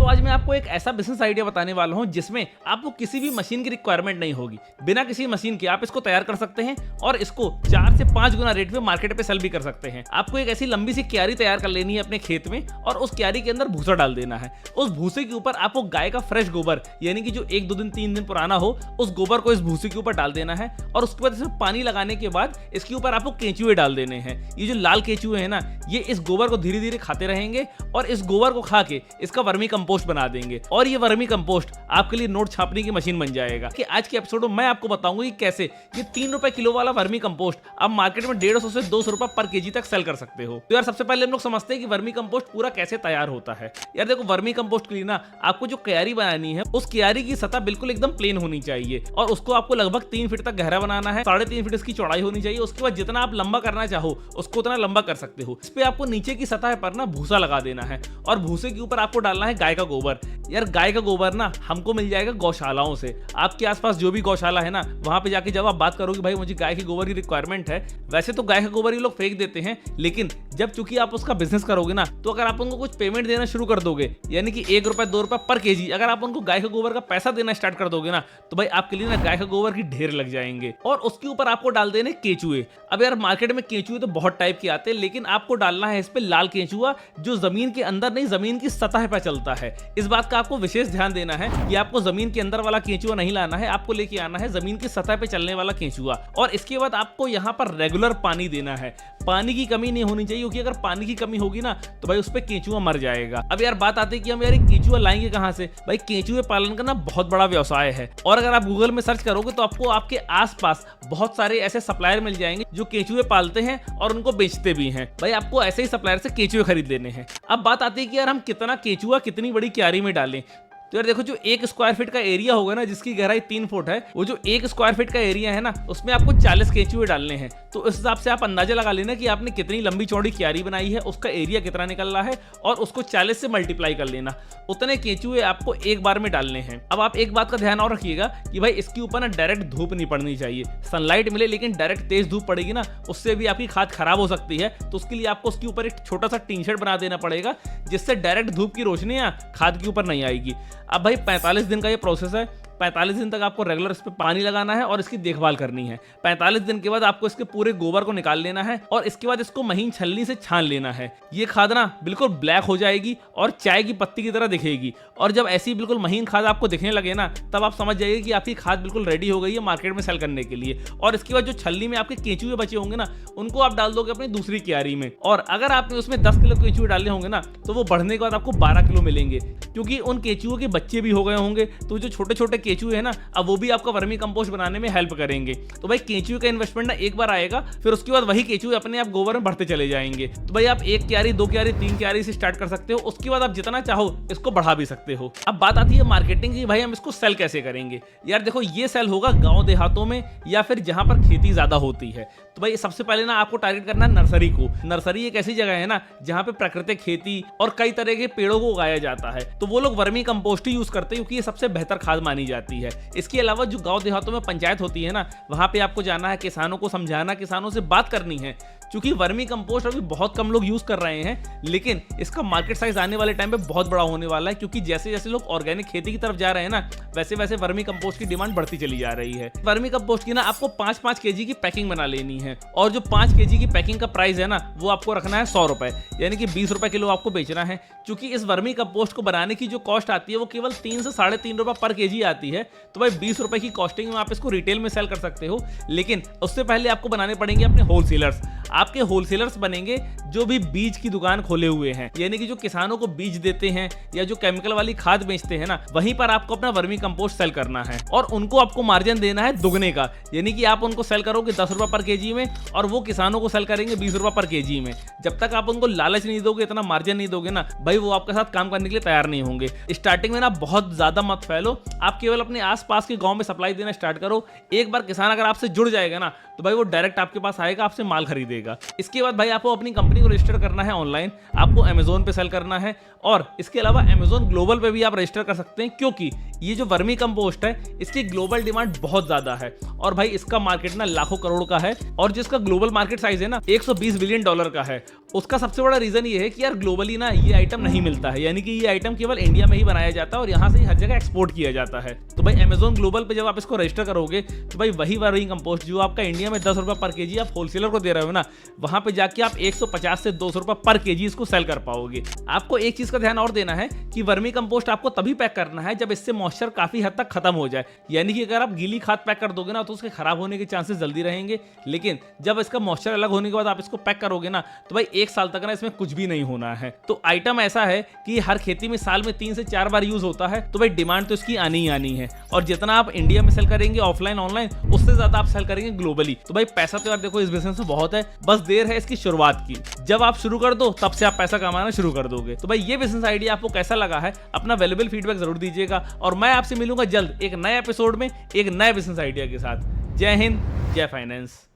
दोस्तों आज मैं आपको एक ऐसा बिजनेस आइडिया बताने वाला हूं जिसमें आपको किसी भी मशीन की रिक्वायरमेंट नहीं होगी। बिना किसी मशीन के आप इसको तैयार कर सकते हैं और इसको 4 से 5 गुना रेट पे मार्केट पे सेल भी कर सकते हैं। आपको एक ऐसी लंबी सी क्यारी तैयार कर लेनी है अपने खेत में और उस क्यारी के अंदर भूसा डाल देना है। उस भूसे के ऊपर आपको गाय का फ्रेश गोबर यानी कि जो 1-2 दिन 3 दिन पुराना हो उस गोबर को इस भूसे के ऊपर डाल देना है और उसके बाद इसमें पानी लगाने के बाद इसके ऊपर आपको केंचुए डाल देने हैं। ये जो लाल केंचुए हैं ना, ये इस गोबर को धीरे धीरे खाते रहेंगे और इस गोबर को खा के इसका वर्मी कंपोस्ट बना देंगे और ये वर्मी कंपोस्ट आपके लिए नोट छापने की मशीन बन जाएगा। कि आज के एपिसोड में मैं आपको बताऊंगा कि कैसे ये 3 रुपए किलो वाला वर्मी कंपोस्ट आप मार्केट में 150 से 200 रुपए पर केजी तक सेल कर सकते हो। तो यार सबसे पहले हम लोग समझते हैं कि वर्मी कंपोस्ट पूरा कैसे तैयार होता है। यार देखो, वर्मी कंपोस्ट के लिए ना आपको जो क्यारी बनानी है उस क्यारी की सतह बिल्कुल एकदम प्लेन होनी चाहिए और उसको आपको लगभग 3 फीट तक गहरा बनाना है। 3.5 फीट इसकी चौड़ाई होनी चाहिए। उसके बाद जितना आप लंबा करना चाहो उसको उतना लंबा कर सकते हो। इस पे आपको नीचे की सतह पर ना भूसा लगा देना है और भूसे के ऊपर आपको डालना है गाय का गोबर। यार गाय का गोबर ना हमको मिल जाएगा गौशालाओं से। आपके आसपास जो भी गौशाला है ना, वहां पे जाके जब आप बात करोगे भाई मुझे गाय के गोबर की रिक्वायरमेंट है, वैसे तो गाय का गोबर ये लोग फेंक देते हैं, लेकिन जब चूंकि आप उसका बिजनेस करोगे ना तो अगर आप उनको कुछ पेमेंट देना शुरू कर दोगे यानी कि 1 रुपए 2 रुपए पर केजी अगर आप उनको गाय का गोबर का पैसा देना स्टार्ट कर दोगे ना तो भाई आपके लिए ना गाय का गोबर की ढेर लग जाएंगे। और उसके ऊपर आपको डाल देने केंचुए। अब यार मार्केट में केंचुए तो बहुत टाइप के आते हैं, लेकिन आपको डालना है इस पे लाल केंचुआ जो जमीन के अंदर नहीं जमीन की सतह पर चलता है। इस बात का आपको विशेष ध्यान देना है कि आपको जमीन के अंदर वाला केंचुआ नहीं लाना है, आपको लेके आना है जमीन की सतह पे चलने वाला केंचुआ। और इसके बाद आपको यहाँ पर रेगुलर पानी देना है। पानी की कमी नहीं होनी चाहिए, क्योंकि अगर पानी की कमी होगी ना तो भाई उस पे केंचुआ मर जाएगा। अब यार बात आती है कि हम यार केंचुआ लाएंगे कहां से। भाई केंचुए पालन करना बहुत बड़ा व्यवसाय है और अगर आप गूगल में सर्च करोगे तो आपको आपके आसपास बहुत सारे ऐसे सप्लायर मिल जाएंगे जो केंचुए पालते हैं और उनको बेचते भी हैं। भाई आपको ऐसे ही सप्लायर से केंचुए खरीद लेने हैं। अब बात आती है कि यार हम कितना केंचुआ कितनी बड़ी क्यारी में डालें। तो यार देखो, जो 1 स्क्वायर फीट का एरिया होगा ना जिसकी गहराई 3 फुट है, वो जो 1 स्क्वायर फीट का एरिया है ना उसमें आपको 40 केंचुए डालने हैं। तो इस हिसाब से आप अंदाजा लगा लेना कि आपने कितनी लंबी चौड़ी क्यारी बनाई है, उसका एरिया कितना निकल रहा है और उसको 40 से मल्टीप्लाई कर लेना। उतने केंचुए आपको एक बार में डालने हैं। अब आप एक बात का ध्यान और रखिएगा कि भाई इसके ऊपर ना डायरेक्ट धूप नहीं पड़नी चाहिए। सनलाइट मिले लेकिन डायरेक्ट तेज धूप पड़ेगी ना उससे भी आपकी खाद खराब हो सकती है। तो उसके लिए आपको उसके ऊपर एक छोटा सा टीन शेड बना देना पड़ेगा जिससे डायरेक्ट धूप की रोशनी खाद के ऊपर नहीं आएगी। अब भाई 45 दिन का ये प्रोसेस है। 45 दिन तक आपको रेगुलर इस पे पानी लगाना है और इसकी देखभाल करनी है। 45 दिन के बाद आपको इसके पूरे गोबर को निकाल लेना है और इसके बाद इसको महीन छलनी से छान लेना है। ये खाद ना बिल्कुल ब्लैक हो जाएगी और चाय की पत्ती की तरह दिखेगी और जब ऐसी बिल्कुल महीन खाद आपको दिखने लगे ना तब आप समझ जाइए कि आपकी खाद बिल्कुल रेडी हो गई है मार्केट में सेल करने के लिए। और इसके बाद जो छलनी में आपके केंचुए बचे होंगे ना उनको आप डाल दोगे अपनी दूसरी क्यारी में। और अगर आपने उसमें 10 किलो केंचुए डाले होंगे ना तो वो बढ़ने के बाद आपको 12 किलो मिलेंगे, क्योंकि उन केंचुओं के बच्चे भी हो गए होंगे। तो जो छोटे छोटे केंचुए है ना अब वो भी आपका वर्मी कंपोस्ट बनाने में हेल्प करेंगे। तो भाई केंचुए का इन्वेस्टमेंट ना एक बार आएगा, फिर उसके बाद वही केंचुए अपने आप गोबर में बढ़ते चले जाएंगे। तो भाई आप 1 क्यारी 2 क्यारी 3 क्यारी से स्टार्ट कर सकते हो। उसके बाद आप जितना चाहो इसको बढ़ा भी सकते हो। अब बात आती है मार्केटिंग की, भाई हम इसको सेल कैसे करेंगे। यार देखो, ये सेल होगा गाँव देहातों में या फिर जहां पर खेती ज्यादा होती है। तो भाई सबसे पहले ना आपको टारगेट करना है नर्सरी को। नर्सरी एक ऐसी जगह है ना जहां पे प्राकृतिक खेती और कई तरह के पेड़ों को उगाया जाता है। तो वो लोग वर्मी कंपोस्ट ही यूज करते हैं क्योंकि ये सबसे बेहतर खाद मानी जाती है। इसके अलावा जो गांव देहातों में पंचायत होती है ना वहां पे आपको जाना है, किसानों को समझाना, किसानों से बात करनी है। क्योंकि वर्मी कंपोस्ट अभी बहुत कम लोग यूज कर रहे हैं, लेकिन इसका मार्केट साइज आने वाले टाइम पे बहुत बड़ा होने वाला है। क्योंकि जैसे जैसे लोग ऑर्गेनिक खेती की तरफ जा रहे हैं ना वैसे वैसे वर्मी कंपोस्ट की डिमांड बढ़ती चली जा रही है। वर्मी कंपोस्ट की ना आपको 5-5 केजी की पैकिंग बना लेनी है और जो 5 केजी की पैकिंग का प्राइस है ना वो आपको रखना है 100 रुपए, यानी कि 20 रुपए किलो आपको बेचना है। क्योंकि इस वर्मी कंपोस्ट को बनाने की जो कॉस्ट आती है वो केवल 3 से 3.5 रुपए पर केजी आती है। तो भाई 20 रुपए की कॉस्टिंग में आप इसको रिटेल में सेल कर सकते हो, लेकिन उससे पहले आपको बनाने पड़ेंगे अपने होलसेलर्स। आपके होलसेलर्स बनेंगे जो भी बीज की दुकान खोले हुए हैं, यानी कि जो किसानों को बीज देते हैं या जो केमिकल वाली खाद बेचते हैं ना वहीं पर आपको अपना वर्मी कंपोस्ट सेल करना है और उनको आपको मार्जिन देना है दुगने का। यानी कि आप उनको सेल करोगे 10 रुपए पर केजी में और वो किसानों को सेल करेंगे 20 रुपए पर केजी में। जब तक आप उनको लालच नहीं दोगे, इतना मार्जिन नहीं दोगे ना भाई वो आपके साथ काम करने के लिए तैयार नहीं होंगे। स्टार्टिंग में ना बहुत ज्यादा मत फैलो, आप केवल अपने आसपास के गांव में सप्लाई देना स्टार्ट करो। एक बार किसान अगर आपसे जुड़ जाएगा ना तो भाई वो डायरेक्ट आपके पास आएगा, आपसे माल खरीदेगा। इसके बाद भाई आपको अपनी कंपनी को रजिस्टर करना है ऑनलाइन, आपको अमेजोन पे सेल करना है और इसके अलावा अमेजोन ग्लोबल पे भी आप रजिस्टर कर सकते हैं, क्योंकि ये जो वर्मी कंपोस्ट है इसकी ग्लोबल डिमांड बहुत ज्यादा है और भाई इसका मार्केट ना लाखों करोड़ का है और जिसका ग्लोबल मार्केट साइज है ना 120 बिलियन डॉलर का है। उसका सबसे बड़ा रीजन ये है कि यार ग्लोबली ना ये आइटम नहीं मिलता है, यानी कि ये आइटम केवल इंडिया में ही बनाया जाता है और यहाँ से ही हर जगह एक्सपोर्ट किया जाता है। तो भाई अमेजोन ग्लोबल पे जब आप इसको रजिस्टर करोगे तो भाई वही वर्मी कंपोस्ट जो आपका इंडिया में 10 रुपए पर केजी आप होलसेलर को दे रहे हो ना, वहां पे जाके आप 150 से 200 रुपए पर केजी इसको सेल कर पाओगे। आपको एक चीज का ध्यान और देना है कि वर्मी कंपोस्ट आपको तभी पैक करना है जब इससे मॉइस्चर काफी हद तक खत्म हो जाए, यानी कि अगर आप गीली खाद पैक कर दोगे ना तो उसके खराब होने के चांसेस जल्दी रहेंगे, लेकिन जब इसका मॉइस्चर अलग होने के बाद आप इसको पैक करोगे ना तो भाई 1 साल तक ना इसमें कुछ भी नहीं होना है। तो आइटम ऐसा है कि हर खेती में साल में 3 से 4 बार यूज होता है, तो भाई डिमांड तो इसकी आनी ही आनी है और जितना आप इंडिया में सेल करेंगे ऑफलाइन ऑनलाइन उससे ज्यादा आप सेल करेंगे ग्लोबली। तो भाई पैसा तो यार देखो इस बिजनेस में बहुत है, बस देर है इसकी शुरुआत की। जब आप शुरू कर दो तब से आप पैसा कमाना शुरू कर दोगे। तो भाई ये बिजनेस आइडिया आपको कैसा लगा है अपना वैल्यूएबल फीडबैक जरूर दीजिएगा और मैं आपसे मिलूंगा जल्द एक नए एपिसोड में एक नए बिजनेस आइडिया के साथ। जय हिंद, जय फाइनेंस।